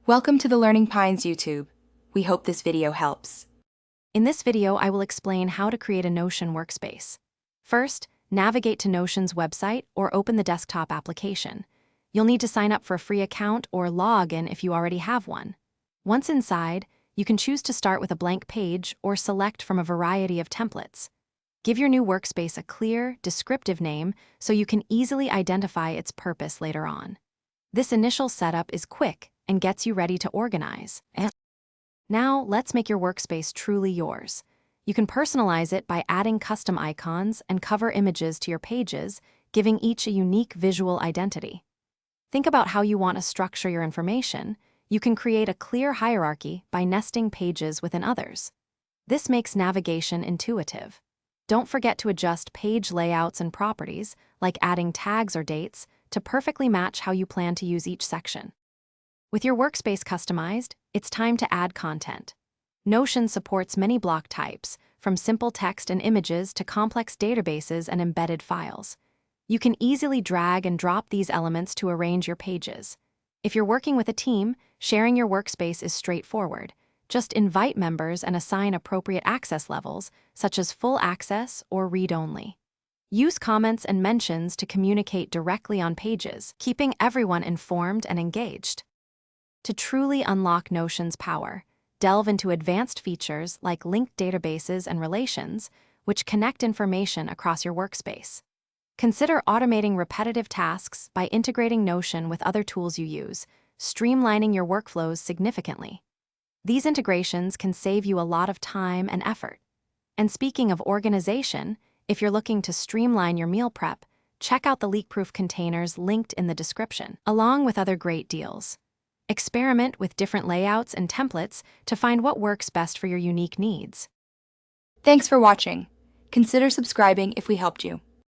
Welcome to the Learning Pines YouTube. We hope this video helps. In this video, I will explain how to create a Notion workspace. First, navigate to Notion's website or open the desktop application. You'll need to sign up for a free account or log in if you already have one. Once inside, you can choose to start with a blank page or select from a variety of templates. Give your new workspace a clear, descriptive name so you can easily identify its purpose later on. This initial setup is quick and gets you ready to organize. Now, let's make your workspace truly yours. You can personalize it by adding custom icons and cover images to your pages, giving each a unique visual identity. Think about how you want to structure your information. You can create a clear hierarchy by nesting pages within others. This makes navigation intuitive. Don't forget to adjust page layouts and properties, like adding tags or dates, to perfectly match how you plan to use each section. With your workspace customized, it's time to add content. Notion supports many block types, from simple text and images to complex databases and embedded files. You can easily drag and drop these elements to arrange your pages. If you're working with a team, sharing your workspace is straightforward. Just invite members and assign appropriate access levels, such as full access or read-only. Use comments and mentions to communicate directly on pages, keeping everyone informed and engaged. To truly unlock Notion's power, delve into advanced features like linked databases and relations, which connect information across your workspace. Consider automating repetitive tasks by integrating Notion with other tools you use, streamlining your workflows significantly. These integrations can save you a lot of time and effort. And speaking of organization, if you're looking to streamline your meal prep, check out the leak-proof containers linked in the description, along with other great deals. Experiment with different layouts and templates to find what works best for your unique needs. Thanks for watching. Consider subscribing if we helped you.